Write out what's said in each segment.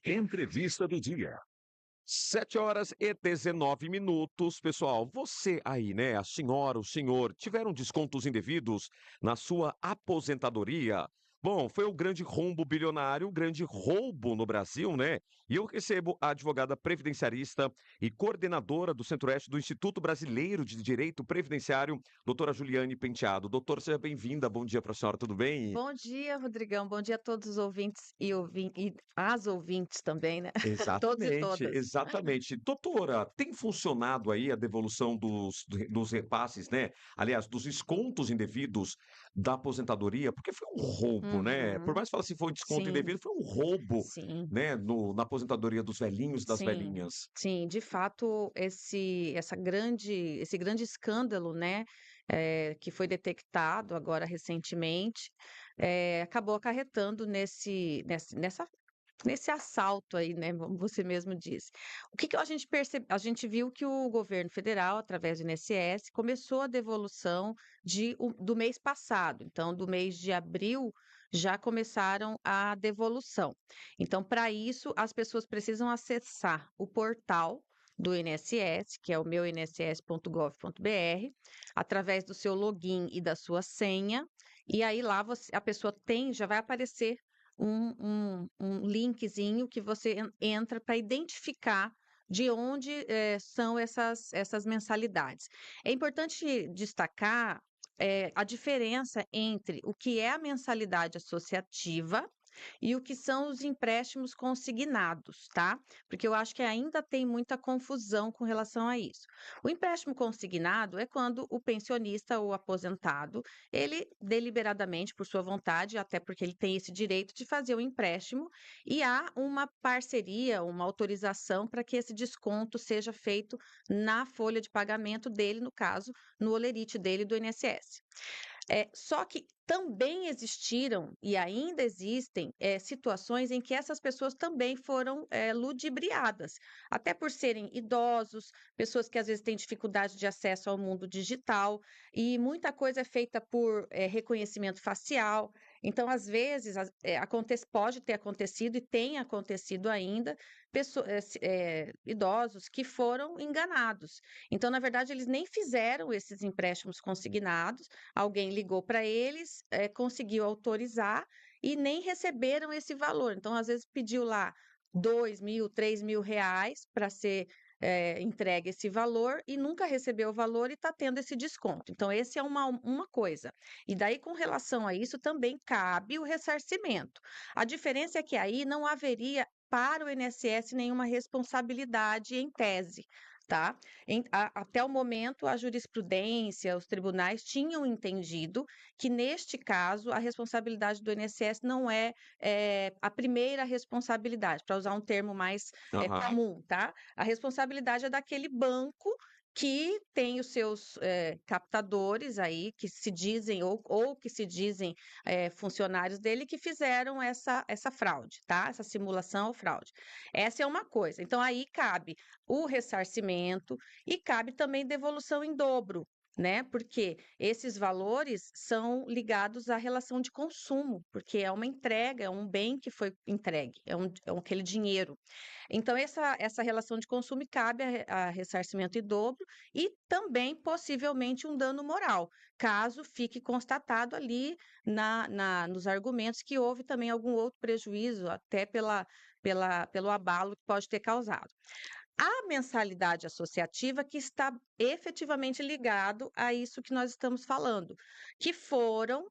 Entrevista do dia. 7h19. Pessoal, você aí, né, a senhora, o senhor, tiveram descontos indevidos na sua aposentadoria? Bom, foi o grande rombo bilionário, o grande roubo no Brasil, né? E eu recebo a advogada previdenciarista e coordenadora do Centro-Oeste do Instituto Brasileiro de Direito Previdenciário, doutora Juliane Penteado. Doutor, seja bem-vinda. Bom dia para a senhora, tudo bem? Bom dia, Rodrigão. Bom dia a todos os ouvintes e as ouvintes também, né? Todos e Exatamente, todas. exatamente. Doutora, tem funcionado aí a devolução dos repasses, né? Aliás, dos descontos indevidos da aposentadoria, porque foi um roubo, né? Por Uhum. mais que fale assim, foi um desconto Sim, indevido, foi um roubo, sim, né? Na aposentadoria dos velhinhos e das sim, velhinhas. sim. De fato, esse grande escândalo, né, que foi detectado agora recentemente, acabou acarretando nesse assalto aí, né, como você mesmo disse. O que que a gente a gente viu que o governo federal, através do INSS, começou a devolução do mês passado. Então, do mês de abril, já começaram a devolução. Então, para isso, as pessoas precisam acessar o portal do INSS, que é o meu-inss.gov.br, através do seu login e da sua senha, e aí lá a pessoa já vai aparecer um linkzinho que você entra para identificar de onde são essas mensalidades. É importante destacar a diferença entre o que é a mensalidade associativa e o que são os empréstimos consignados, tá? Porque eu acho que ainda tem muita confusão com relação a isso. O empréstimo consignado é quando o pensionista ou aposentado, ele deliberadamente, por sua vontade, até porque ele tem esse direito de fazer o empréstimo, e há uma parceria, uma autorização para que esse desconto seja feito na folha de pagamento dele, no caso, no holerite dele do INSS. Só que também existiram e ainda existem situações em que essas pessoas também foram ludibriadas, até por serem idosos, pessoas que às vezes têm dificuldade de acesso ao mundo digital, e muita coisa é feita por reconhecimento facial. Então, às vezes, pode ter acontecido e tem acontecido ainda, idosos que foram enganados. Então, na verdade, eles nem fizeram esses empréstimos consignados. Alguém ligou para eles, conseguiu autorizar e nem receberam esse valor. Então, às vezes, pediu lá 2.000, R$ 3.000 para ser entregue esse valor e nunca recebeu o valor e está tendo esse desconto. Então, esse é uma coisa. E daí, com relação a isso, também cabe o ressarcimento. A diferença é que aí não haveria para o INSS nenhuma responsabilidade em tese. Tá? Até o momento, a jurisprudência, os tribunais tinham entendido que, neste caso, a responsabilidade do INSS não é a primeira responsabilidade, para usar um termo mais Aham. comum, tá? A responsabilidade é daquele banco que tem os seus captadores aí, que se dizem, ou que se dizem funcionários dele, que fizeram essa fraude, tá? Essa simulação ou fraude. Essa é uma coisa. Então, aí cabe o ressarcimento e cabe também devolução em dobro, né? Porque esses valores são ligados à relação de consumo, porque é uma entrega, é um bem que foi entregue, aquele dinheiro. Então, essa relação de consumo cabe a ressarcimento em dobro e também, possivelmente, um dano moral, caso fique constatado ali nos argumentos que houve também algum outro prejuízo, até pelo abalo que pode ter causado. A mensalidade associativa que está efetivamente ligado a isso que nós estamos falando, que foram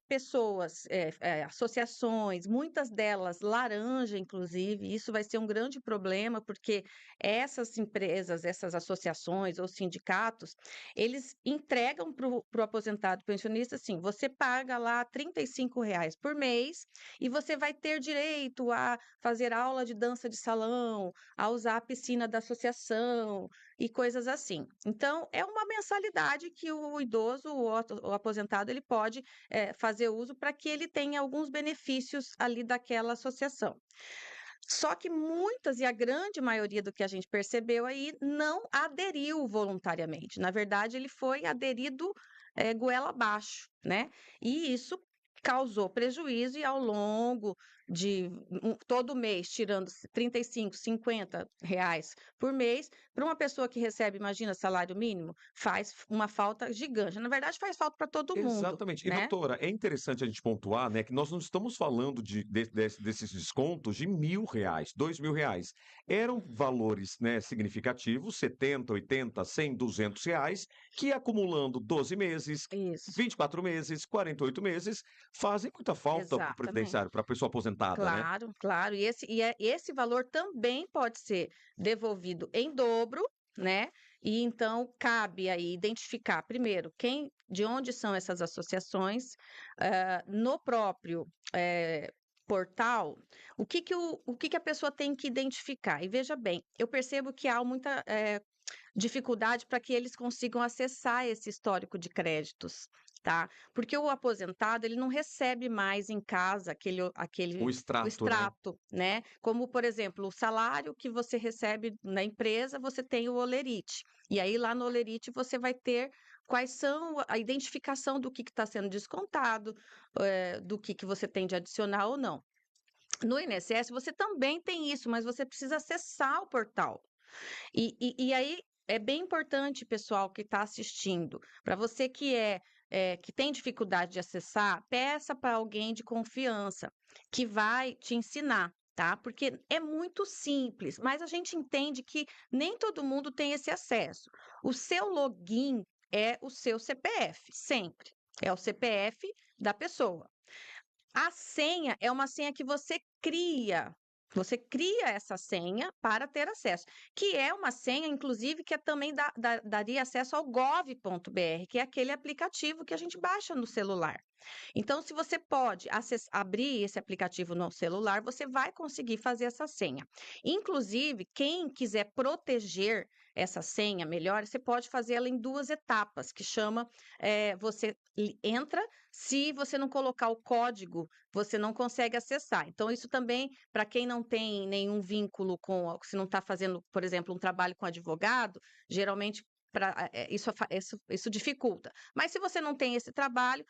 pessoas, associações, muitas delas laranja, inclusive, isso vai ser um grande problema, porque essas empresas, essas associações ou sindicatos, eles entregam para o aposentado pensionista assim: você paga lá R$ 35 por mês e você vai ter direito a fazer aula de dança de salão, a usar a piscina da associação e coisas assim. Então, é uma mensalidade que o idoso, o aposentado, ele pode fazer uso para que ele tenha alguns benefícios ali daquela associação. Só que muitas e a grande maioria do que a gente percebeu aí não aderiu voluntariamente. Na verdade, ele foi aderido goela abaixo, né? E isso causou prejuízo e ao longo todo mês tirando 35, R$ 50 por mês, para uma pessoa que recebe, imagina, salário mínimo, faz uma falta gigante. Na verdade, faz falta para todo mundo, Exatamente. E né? doutora, é interessante a gente pontuar, né, que nós não estamos falando desses descontos de R$ 1.000, R$ 2.000. Eram valores, né, significativos, 70, 80, 100, R$ 200, que acumulando 12 meses, Isso, 24 meses, 48 meses, fazem muita falta para o exatamente. previdenciário, para a pessoa aposentada, né? Claro, claro. Esse valor também pode ser devolvido em dobro, né? E então cabe aí identificar primeiro de onde são essas associações, no próprio portal, o que que a pessoa tem que identificar. E veja bem, eu percebo que há muita dificuldade para que eles consigam acessar esse histórico de créditos, tá? Porque o aposentado, ele não recebe mais em casa O o extrato, né? extrato, né? Como, por exemplo, o salário que você recebe na empresa, você tem o Olerite. E aí, lá no Olerite, você vai ter quais são a identificação do que está sendo descontado, do que você tem de adicional ou não. No INSS, você também tem isso, mas você precisa acessar o portal. E aí é bem importante, pessoal, que está assistindo, para você que tem dificuldade de acessar, peça para alguém de confiança que vai te ensinar. Tá? Porque é muito simples, mas a gente entende que nem todo mundo tem esse acesso. O seu login é o seu CPF, sempre. É o CPF da pessoa. A senha é uma senha que você cria. Você cria essa senha para ter acesso, que é uma senha, inclusive, que também daria acesso ao gov.br, que é aquele aplicativo que a gente baixa no celular. Então, se você pode abrir esse aplicativo no celular, você vai conseguir fazer essa senha. Inclusive, quem quiser proteger essa senha melhor, você pode fazer ela em duas etapas, que chama, você entra, se você não colocar o código, você não consegue acessar. Então, isso também, para quem não tem nenhum vínculo se não está fazendo, por exemplo, um trabalho com advogado, geralmente isso dificulta. Mas se você não tem esse trabalho,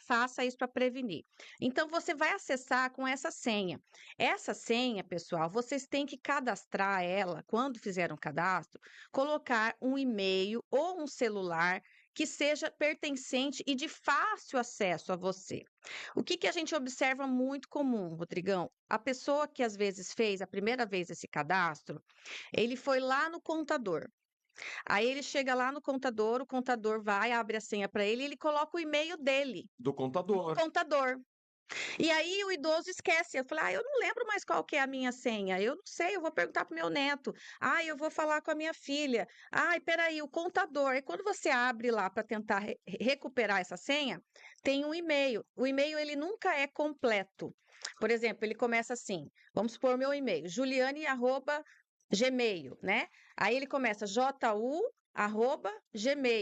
faça isso para prevenir. Então, você vai acessar com essa senha. Essa senha, pessoal, vocês têm que cadastrar ela, quando fizer um cadastro, colocar um e-mail ou um celular que seja pertencente e de fácil acesso a você. O que a gente observa muito comum, Rodrigão? A pessoa que às vezes fez a primeira vez esse cadastro, ele foi lá no contador. Aí ele chega lá no contador, o contador vai, abre a senha para ele e ele coloca o e-mail dele Do no contador. contador. E aí o idoso esquece. Eu falo, eu não lembro mais qual que é a minha senha. Eu não sei, eu vou perguntar pro meu neto. Eu vou falar com a minha filha. Peraí, o contador. E quando você abre lá para tentar recuperar essa senha, tem um e-mail. O e-mail, ele nunca é completo. Por exemplo, ele começa assim, vamos supor o meu e-mail, juliane@gmail, né? Aí ele começa ju@gmail.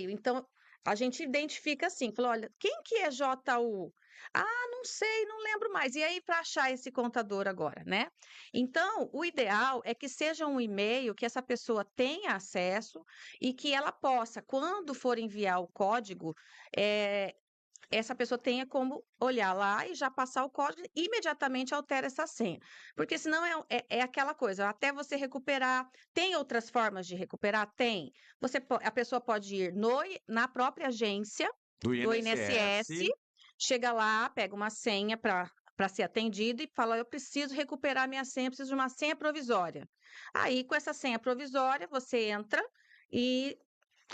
Então, a gente identifica assim, fala, olha, quem que é JU? Não sei, não lembro mais. E aí, para achar esse contador agora, né? Então, o ideal é que seja um e-mail que essa pessoa tenha acesso e que ela possa, quando for enviar o código, eh, essa pessoa tenha como olhar lá e já passar o código e imediatamente altera essa senha. Porque senão é aquela coisa, até você recuperar. Tem outras formas de recuperar? Tem. A pessoa pode ir na própria agência Do do INSS. INSS, chega lá, pega uma senha para ser atendido e fala: eu preciso recuperar minha senha, preciso de uma senha provisória. Aí, com essa senha provisória, você entra e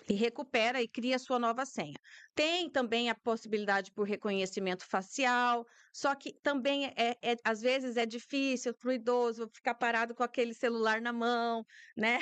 recupera e cria sua nova senha. Tem também a possibilidade por reconhecimento facial, só que também às vezes é difícil para o idoso ficar parado com aquele celular na mão, né?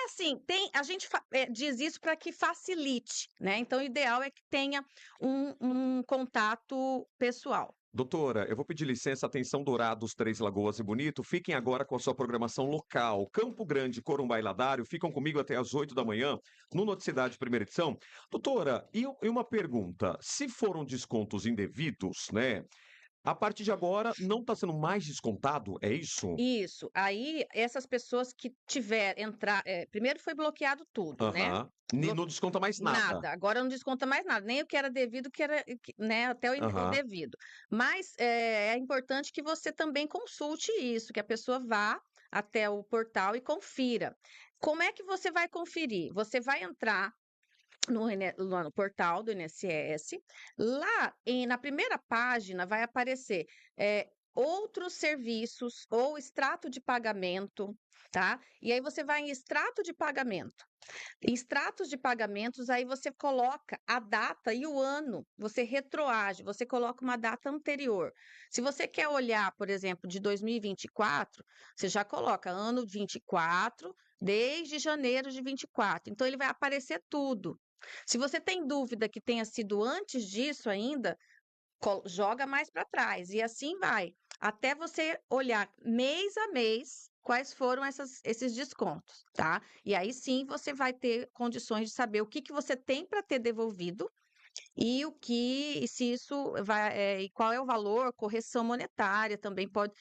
Assim, a gente diz isso para que facilite, né? Então, o ideal é que tenha um contato pessoal. Doutora, eu vou pedir licença, atenção Dourados, Três Lagoas e Bonito, fiquem agora com a sua programação local. Campo Grande, Corumbá e Ladário, ficam comigo até às 8 da manhã, no Noticidade Primeira Edição. Doutora, e uma pergunta, se foram descontos indevidos, né, A partir de agora não está sendo mais descontado, é isso? Isso. Aí, essas pessoas que primeiro foi bloqueado tudo, né? Aham. Não desconta mais nada. Nada, agora não desconta mais nada, nem o que era devido, né, até o Aham. devido. Mas é importante que você também consulte isso, que a pessoa vá até o portal e confira. Como é que você vai conferir? Você vai entrar lá no portal do INSS, lá na primeira página vai aparecer outros serviços ou extrato de pagamento, tá? E aí você vai em extrato de pagamento. Extratos de pagamentos, aí você coloca a data e o ano, você retroage, você coloca uma data anterior. Se você quer olhar, por exemplo, de 2024, você já coloca ano 24, desde janeiro de 24. Então, ele vai aparecer tudo. Se você tem dúvida que tenha sido antes disso ainda, joga mais para trás e assim vai, até você olhar mês a mês quais foram esses descontos, tá? E aí sim você vai ter condições de saber o que que você tem para ter devolvido e se isso e qual é o valor, correção monetária também pode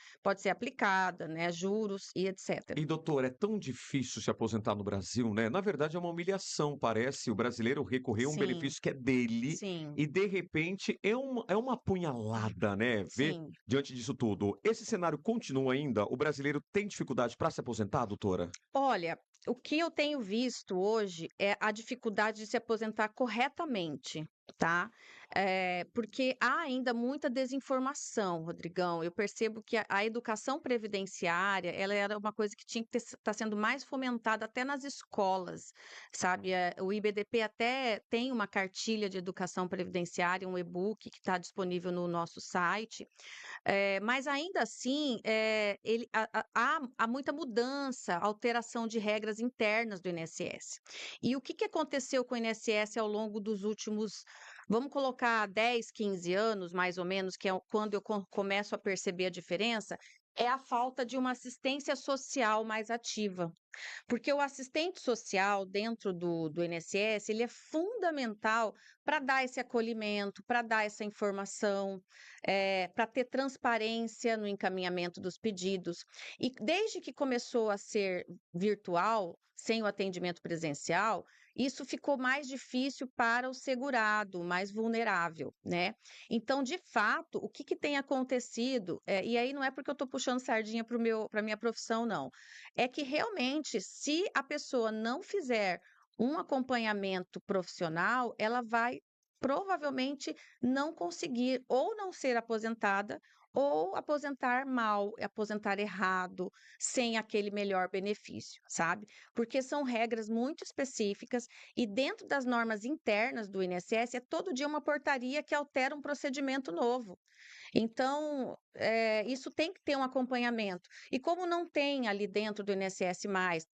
ser aplicada, né? Juros e etc. E doutor, é tão difícil se aposentar no Brasil, né? Na verdade é uma humilhação, parece. O brasileiro recorrer a um Sim, benefício que é dele sim, e de repente é uma apunhalada, né? Ver sim. diante disso tudo. Esse cenário continua ainda? O brasileiro tem dificuldade para se aposentar, doutora? Olha, o que eu tenho visto hoje é a dificuldade de se aposentar corretamente, tá? Porque há ainda muita desinformação, Rodrigão. Eu percebo que a educação previdenciária, ela era uma coisa que tinha que estar sendo mais fomentada até nas escolas, sabe? O IBDP até tem uma cartilha de educação previdenciária, um e-book que está disponível no nosso site, mas ainda assim, há muita mudança, alteração de regras internas do INSS. E o que que aconteceu com o INSS ao longo dos últimos, vamos colocar 10, 15 anos, mais ou menos, que é quando eu começo a perceber a diferença, é a falta de uma assistência social mais ativa. Porque o assistente social dentro do INSS, ele é fundamental para dar esse acolhimento, para dar essa informação, para ter transparência no encaminhamento dos pedidos. E desde que começou a ser virtual, sem o atendimento presencial, isso ficou mais difícil para o segurado, mais vulnerável, né? Então, de fato, o que que tem acontecido, e aí não é porque eu estou puxando sardinha para a minha profissão, não, é que realmente, se a pessoa não fizer um acompanhamento profissional, ela vai provavelmente não conseguir ou não ser aposentada ou aposentar mal, aposentar errado, sem aquele melhor benefício, sabe? Porque são regras muito específicas e dentro das normas internas do INSS é todo dia uma portaria que altera um procedimento novo. Então, isso tem que ter um acompanhamento. E como não tem ali dentro do INSS mais,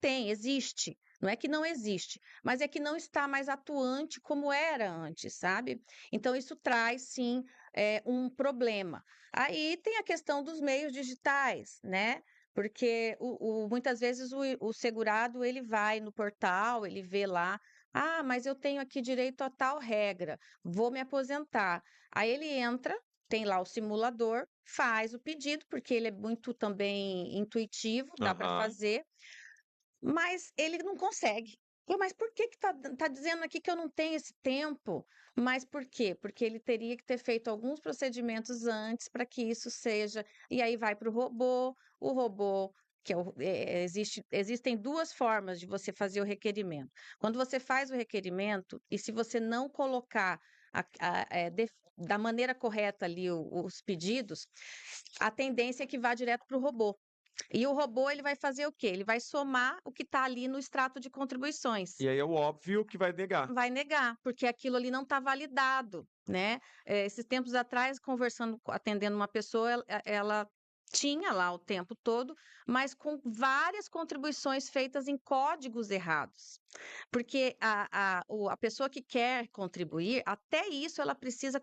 tem, existe. Não é que não existe, mas é que não está mais atuante como era antes, sabe? Então, isso traz, sim, um problema. Aí tem a questão dos meios digitais, né? Porque muitas vezes o segurado ele vai no portal, ele vê lá, ah, mas eu tenho aqui direito a tal regra, vou me aposentar. Aí ele entra, tem lá o simulador, faz o pedido, porque ele é muito também intuitivo, dá para Aham. fazer, mas ele não consegue. Pô, mas por que que tá dizendo aqui que eu não tenho esse tempo? Mas por quê? Porque ele teria que ter feito alguns procedimentos antes para que isso seja. E aí vai para o robô. Existem duas formas de você fazer o requerimento. Quando você faz o requerimento, e se você não colocar da maneira correta ali os pedidos, a tendência é que vá direto para o robô. E o robô ele vai fazer o quê? Ele vai somar o que está ali no extrato de contribuições. E aí é o óbvio que vai negar. Vai negar, porque aquilo ali não está validado, né? Esses tempos atrás, conversando, atendendo uma pessoa, ela tinha lá o tempo todo, mas com várias contribuições feitas em códigos errados. Porque a pessoa que quer contribuir, até isso ela precisa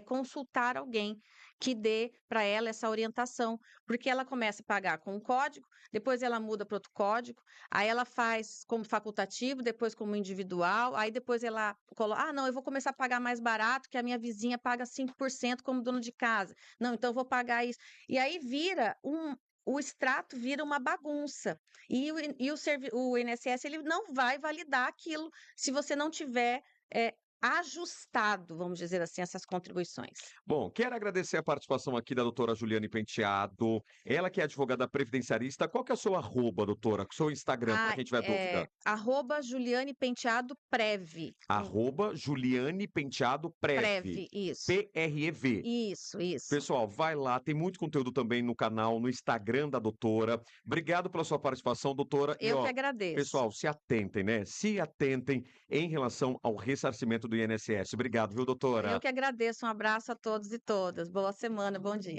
consultar alguém que dê para ela essa orientação, porque ela começa a pagar com um código, depois ela muda para outro código, aí ela faz como facultativo, depois como individual, aí depois ela coloca, ah, não, eu vou começar a pagar mais barato, que a minha vizinha paga 5% como dona de casa. Não, então eu vou pagar isso. E aí o extrato vira uma bagunça. O INSS ele não vai validar aquilo se você não tiver ajustado, vamos dizer assim, essas contribuições. Bom, quero agradecer a participação aqui da doutora Juliane Penteado, ela que é advogada previdenciarista. Qual que é o seu arroba, doutora? O seu Instagram, para Ah, quem tiver dúvida? arroba Juliane Penteado Prev. Arroba Juliane Penteado Prev. Prev, isso. Prev. Isso. Pessoal, vai lá, tem muito conteúdo também no canal, no Instagram da doutora. Obrigado pela sua participação, doutora. E Eu que ó, agradeço. pessoal, se atentem, né? Se atentem em relação ao ressarcimento do INSS. Obrigado, viu, doutora? Eu que agradeço. Um abraço a todos e todas. Boa semana, bom dia.